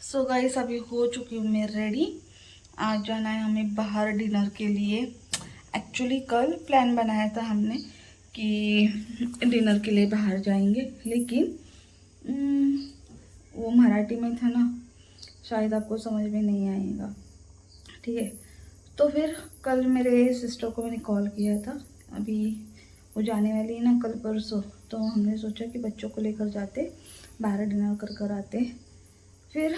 So guys अभी हो चुकी हूँ मैं रेडी। आज जाना है हमें बाहर डिनर के लिए। एक्चुअली कल प्लान बनाया था हमने कि डिनर के लिए बाहर जाएंगे, लेकिन वो मराठी में था ना, शायद आपको समझ में नहीं आएगा। ठीक है, तो फिर कल मेरे सिस्टर को मैंने कॉल किया था। अभी वो जाने वाली है ना कल परसों, तो हमने सोचा कि बच्चों को लेकर जाते, बाहर डिनर कर कर आते। फिर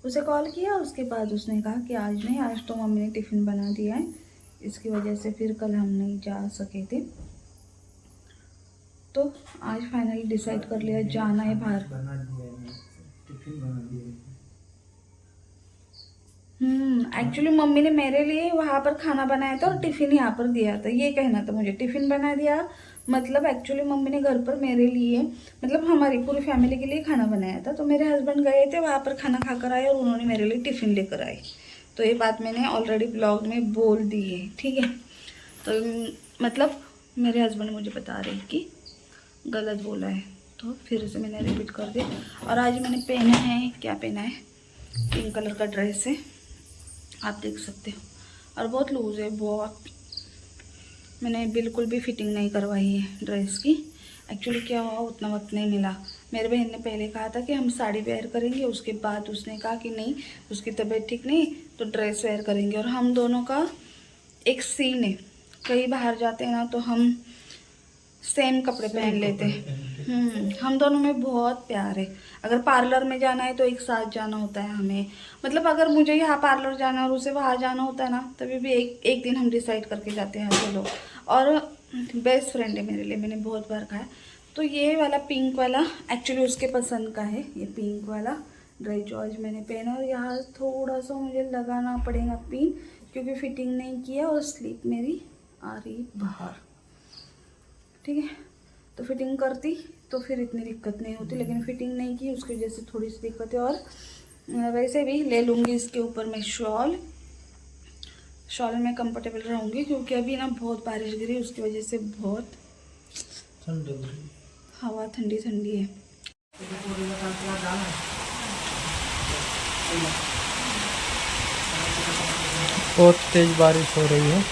उसे कॉल किया, उसके बाद उसने कहा कि आज नहीं, आज तो मम्मी ने टिफ़िन बना दिया है, इसकी वजह से फिर कल हम नहीं जा सके थे। तो आज फाइनली डिसाइड कर लिया जाना है बाहर। टिफिन बना दिया। एक्चुअली मम्मी ने मेरे लिए वहाँ पर खाना बनाया था और टिफ़िन यहाँ पर दिया था, ये कहना था मुझे। टिफ़िन बना दिया मतलब एक्चुअली मम्मी ने घर पर मेरे लिए, मतलब हमारी पूरी फैमिली के लिए खाना बनाया था। तो मेरे हस्बैंड गए थे वहाँ पर, खाना खा कर आए और उन्होंने मेरे लिए टिफ़िन लेकर आए। तो ये बात मैंने ऑलरेडी ब्लॉग में बोल दी है, ठीक है। तो मतलब मेरे हस्बैंड मुझे बता रहे कि गलत बोला है, तो फिर से मैंने रिपीट कर दिया। और आज मैंने पहना है, क्या पहना है, पिंक कलर का ड्रेस है, आप देख सकते हो। और बहुत लूज़ है, बहुत। मैंने बिल्कुल भी फिटिंग नहीं करवाई है ड्रेस की। एक्चुअली क्या हुआ, उतना वक्त नहीं मिला। मेरे बहन ने पहले कहा था कि हम साड़ी वेयर करेंगे, उसके बाद उसने कहा कि नहीं, उसकी तबीयत ठीक नहीं तो ड्रेस वेयर करेंगे। और हम दोनों का एक सीन है, कहीं बाहर जाते हैं ना तो हम सेम कपड़े पहन लेते हैं। हम दोनों में बहुत प्यार है। अगर पार्लर में जाना है तो एक साथ जाना होता है हमें। मतलब अगर मुझे यहाँ पार्लर जाना है और उसे वहाँ जाना होता है ना, तभी भी एक दिन हम डिसाइड करके जाते हैं चलो। और बेस्ट फ्रेंड है मेरे लिए, मैंने बहुत बार कहा है। तो ये वाला पिंक वाला एक्चुअली उसके पसंद का है, ये पिंक वाला ड्रेस जो आज मैंने पहना। और यहाँ थोड़ा सा मुझे लगाना पड़ेगा पिन, क्योंकि फिटिंग नहीं किया और स्लीप मेरी आ रही बाहर। ठीक है, तो फिटिंग करती तो फिर इतनी दिक्कत नहीं होती, लेकिन फिटिंग नहीं की उसकी वजह से थोड़ी सी दिक्कत है। और वैसे भी ले लूँगी इसके ऊपर मैं शॉल में कंफर्टेबल रहूँगी, क्योंकि अभी ना बहुत बारिश गिरी, उसकी वजह से बहुत हवा ठंडी ठंडी है। बहुत तेज बारिश हो रही है।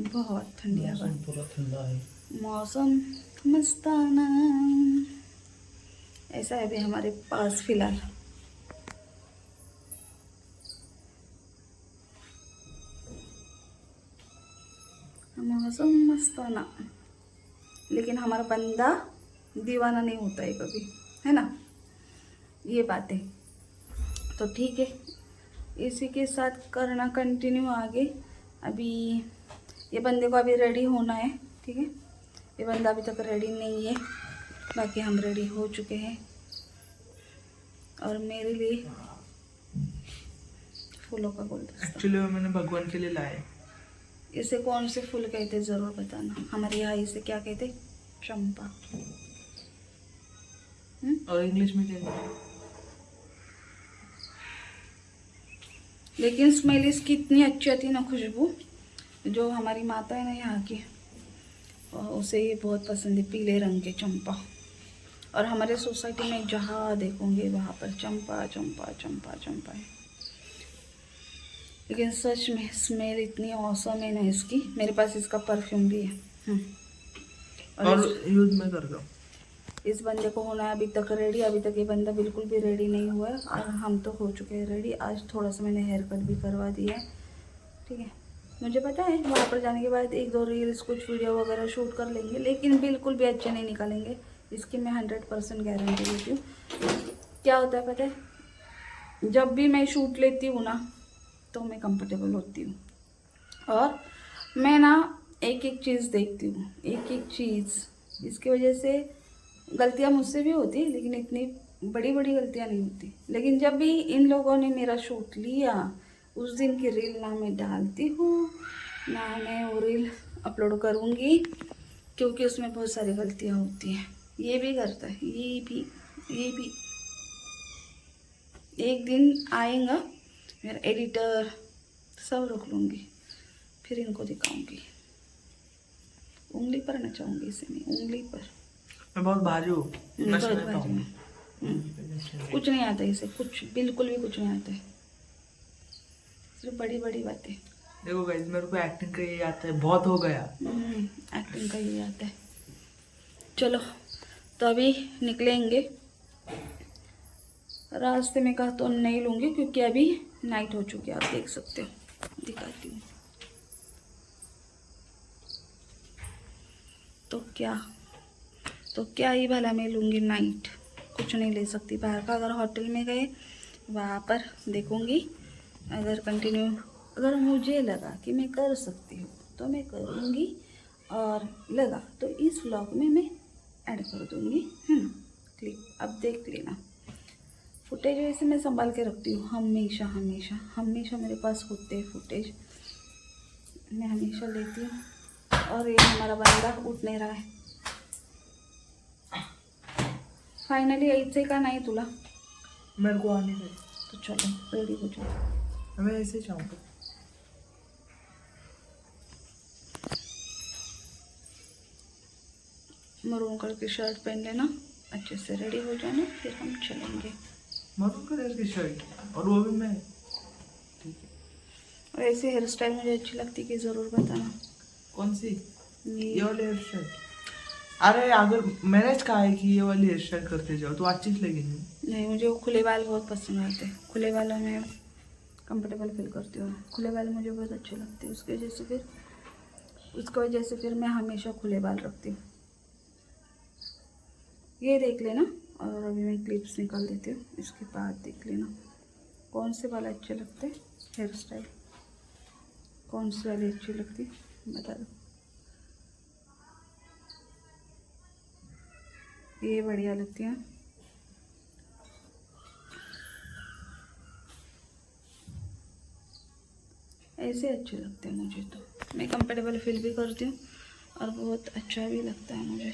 बहुत ठंडी हवा, पूरा ठंडा है, मौसम मस्ताना। ऐसा है अभी हमारे पास फिलहाल। मौसम मस्ताना, लेकिन हमारा बंदा दीवाना नहीं होता है कभी, है ना, ये बातें। तो ठीक है, इसी के साथ करना कंटिन्यू आगे। अभी ये बंदे को अभी रेडी होना है, ठीक है। ये बंदा अभी तक रेडी नहीं है, बाकी हम रेडी हो चुके हैं। और मेरे लिए फूलों का गुलदस्ता। एक्चुअली मैंने भगवान के लिए लाए। इसे कौन से फूल कहते ज़रूर बताना। हमारे यहाँ इसे क्या कहते, चंपा। और इंग्लिश में कहते हैं। लेकिन स्मेल इसकी इतनी अच्छी आती है ना, खुशबू। जो हमारी माता है ना यहाँ की, उसे ये बहुत पसंद है, पीले रंग के चंपा। और हमारे सोसाइटी में जहाँ देखोगे वहाँ पर चंपा चंपा चंपा चंपा है। लेकिन सच में स्मेल इतनी औसम है ना इसकी। मेरे पास इसका परफ्यूम भी है। और यूज में कर दो। इस बंदे को होना है अभी तक रेडी, अभी तक ये बंदा बिल्कुल भी रेडी नहीं हुआ है, और हम तो हो चुके हैं रेडी। आज थोड़ा सा मैंने हेयर कट भी करवा दिया है, ठीक है। मुझे पता है वहाँ पर जाने के बाद 1-2 रील्स, कुछ वीडियो वगैरह शूट कर लेंगे, लेकिन बिल्कुल भी अच्छे नहीं निकालेंगे, इसकी मैं 100% गारंटी देती हूँ। क्या होता है पता है, जब भी मैं शूट लेती हूँ ना तो मैं कंफर्टेबल होती हूँ। और मैं ना एक एक चीज़ देखती हूँ, एक एक चीज़। इसकी वजह से गलतियाँ मुझसे भी होती है, लेकिन इतनी बड़ी बड़ी गलतियाँ नहीं होती। लेकिन जब भी इन लोगों ने मेरा शूट लिया, उस दिन की रील ना मैं डालती हूँ, ना मैं वो रील अपलोड करूँगी, क्योंकि उसमें बहुत सारी गलतियाँ होती हैं। ये भी करता है, ये भी। एक दिन आएगा मेरा एडिटर, सब रख लूँगी, फिर इनको दिखाऊंगी। उंगली पर नचाऊंगी इसे, मैं उंगली पर। मैं बहुत भारी हूँ, नच बहुत नहीं भारी पाऊंगी। कुछ नहीं आता इसे, कुछ बिल्कुल भी कुछ नहीं आता है, सिर्फ बड़ी बड़ी बातें। देखो गाइस, मेरे को एक्टिंग का ये आता है, बहुत हो गया। एक्टिंग का ये आता है। चलो तो अभी निकलेंगे। रास्ते में का तो नहीं लूँगी क्योंकि अभी नाइट हो चुकी है, आप देख सकते हो, दिखाती हूँ। तो क्या ही भला मैं लूँगी नाइट, कुछ नहीं ले सकती बाहर का। अगर होटल में गए वहाँ पर देखूँगी, अगर मुझे लगा कि मैं कर सकती हूँ तो मैं करूँगी, और लगा तो इस व्लॉग में मैं ऐड कर दूँगी, है ना। क्लिप अब देख लेना। फुटेज वैसे मैं संभाल के रखती हूँ हमेशा हमेशा हमेशा, मेरे पास होते हैं फुटेज, मैं हमेशा लेती हूँ। और ये हमारा बंदा उठ नहीं रहा है। फाइनली यायचंय का नाही तुला? मेरे को आने दे, तो चलो रेडी हो जाओ। मैं ऐसे चाहूँगा। मरून कलर की शर्ट पहन लेना, अच्छे से रेडी हो जाना, फिर हम चलेंगे। मरून कलर की शर्ट, और वो भी मैं। ठीक है। और ऐसी हेयर स्टाइल मुझे अच्छी लगती कि ज़रूर बताना। कौन सी? ये वाली हेयर स्टाइल? अरे अगर मैंने कहा है कि ये वाली हेयर स्टाइल करते जाओ तो अच्छी लगेगी। नहीं, मुझे वो खुले बाल बहुत पसंद आते हैं, खुले बालों में कंफर्टेबल फील करती हूँ। खुले बाल मुझे बहुत अच्छे लगते हैं, उसकी वजह से फिर मैं हमेशा खुले बाल रखती हूँ। ये देख लेना, और अभी मैं क्लिप्स निकाल देती हूँ, इसके बाद देख लेना कौन से बाल अच्छे लगते हैं, हेयर स्टाइल कौन सी वाली अच्छी लगती है बता दो। ये बढ़िया लगती है, ऐसे अच्छे लगते हैं मुझे। तो मैं कंफर्टेबल फील भी करती हूँ और बहुत अच्छा भी लगता है मुझे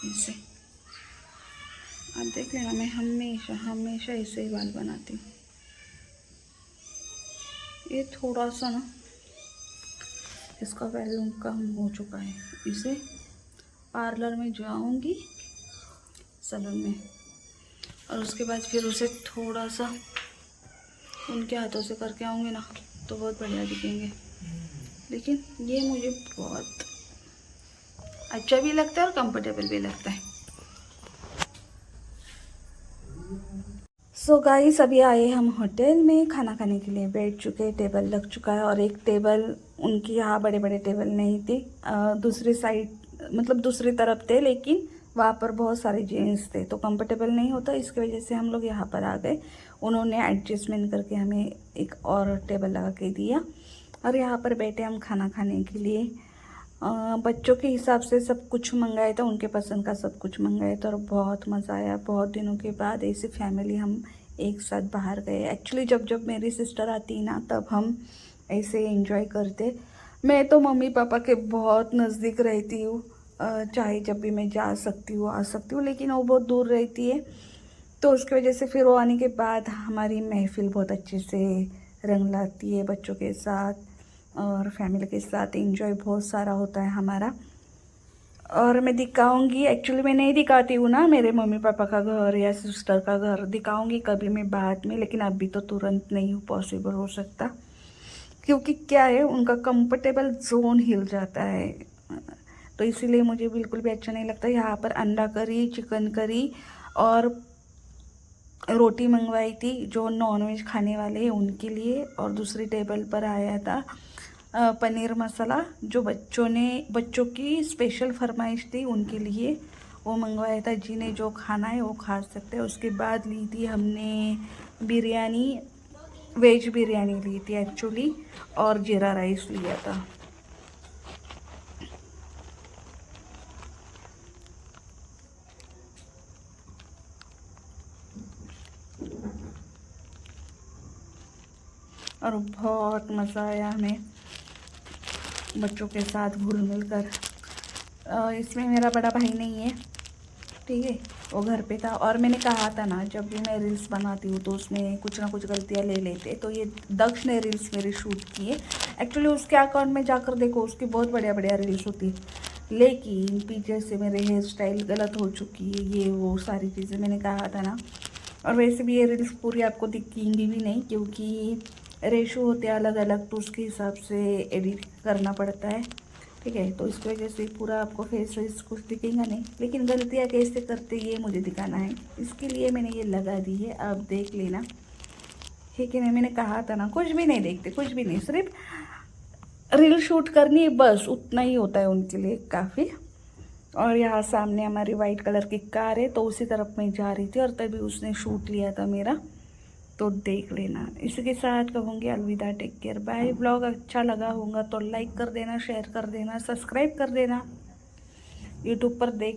ऐसे। आप देख लेना, मैं हमेशा हमेशा ऐसे ही बाल बनाती हूँ। ये थोड़ा सा ना इसका वॉल्यूम कम हो चुका है, इसे पार्लर में जाऊंगी सैलून में, और उसके बाद फिर उसे थोड़ा सा उनके हाथों से करके आऊँगी ना, तो बहुत बढ़िया दिखेंगे। लेकिन ये मुझे बहुत अच्छा भी लगता है और कंफर्टेबल भी लगता है। सो गाइस, अभी आए हम होटल में खाना खाने के लिए, बैठ चुके, टेबल लग चुका है। और एक टेबल उनकी यहाँ बड़े बड़े टेबल नहीं थे, दूसरी साइड मतलब दूसरी तरफ थे, लेकिन वहाँ पर बहुत सारे जेंट्स थे तो कंफर्टेबल नहीं होता, इसकी वजह से हम लोग यहाँ पर आ गए। उन्होंने एडजस्टमेंट करके हमें एक और टेबल लगा के दिया, और यहाँ पर बैठे हम खाना खाने के लिए। बच्चों के हिसाब से सब कुछ मंगाया था, उनके पसंद का सब कुछ मंगाया था, और बहुत मज़ा आया। बहुत दिनों के बाद ऐसी फैमिली हम एक साथ बाहर गए। एक्चुअली जब मेरी सिस्टर आती ना, तब हम ऐसे एंजॉय करते। मैं तो मम्मी पापा के बहुत नज़दीक रहती हूँ, चाहे जब भी मैं जा सकती हूँ आ सकती हूँ, लेकिन वो बहुत दूर रहती है, तो उसकी वजह से फिर वो आने के बाद हमारी महफिल बहुत अच्छे से रंग लाती है। बच्चों के साथ और फैमिली के साथ एंजॉय बहुत सारा होता है हमारा। और मैं दिखाऊंगी, एक्चुअली मैं नहीं दिखाती हूँ ना मेरे मम्मी पापा का घर या सिस्टर का घर, दिखाऊंगी कभी मैं बाद में, लेकिन अभी तो तुरंत नहीं पॉसिबल हो सकता, क्योंकि क्या है उनका कंफर्टेबल जोन हिल जाता है, तो इसीलिए मुझे बिल्कुल भी अच्छा नहीं लगता। यहाँ पर अंडा करी, चिकन करी और रोटी मंगवाई थी जो नॉनवेज खाने वाले हैं उनके लिए, और दूसरी टेबल पर आया था पनीर मसाला, जो बच्चों की स्पेशल फरमाइश थी उनके लिए वो मंगवाया था। जिन्हें जो खाना है वो खा सकते हैं। उसके बाद ली थी हमने बिरयानी, वेज बिरयानी ली थी एक्चुअली, और जीरा राइस लिया था। और बहुत मज़ा आया हमें बच्चों के साथ घुल मिल कर। इसमें मेरा बड़ा भाई नहीं है, ठीक है, वो घर पे था। और मैंने कहा था ना, जब भी मैं रील्स बनाती हूँ तो उसमें कुछ ना कुछ गलतियाँ ले लेते, तो ये दक्ष ने रील्स मेरी शूट की है। एक्चुअली उसके अकाउंट में जाकर देखो, उसकी बहुत बढ़िया बढ़िया रील्स होती है, लेकिन पीछे से मेरे हेयर स्टाइल गलत हो चुकी है, ये वो सारी चीज़ें मैंने कहा था ना। और वैसे भी ये रील्स पूरी आपको दिखेंगी भी नहीं, क्योंकि रेशो होते हैं अलग अलग, तो उसके हिसाब से एडिट करना पड़ता है, ठीक है। तो इसकी वजह से पूरा आपको फेस वेस कुछ दिखेगा नहीं, लेकिन गलतियाँ कैसे करते ये मुझे दिखाना है, इसके लिए मैंने ये लगा दी है, आप देख लेना, ठीक है। मैंने कहा था ना, कुछ भी नहीं देखते, कुछ भी नहीं, सिर्फ रील शूट करनी है बस, उतना ही होता है उनके लिए काफ़ी। और यहाँ सामने हमारी वाइट कलर की कार है, तो उसी तरफ मैं जा रही थी और तभी उसने शूट लिया था मेरा, तो देख लेना। इसी के साथ कहूँगी अलविदा, टेक केयर, बाय। ब्लॉग अच्छा लगा होगा तो लाइक कर देना, शेयर कर देना, सब्सक्राइब कर देना। यूट्यूब पर देख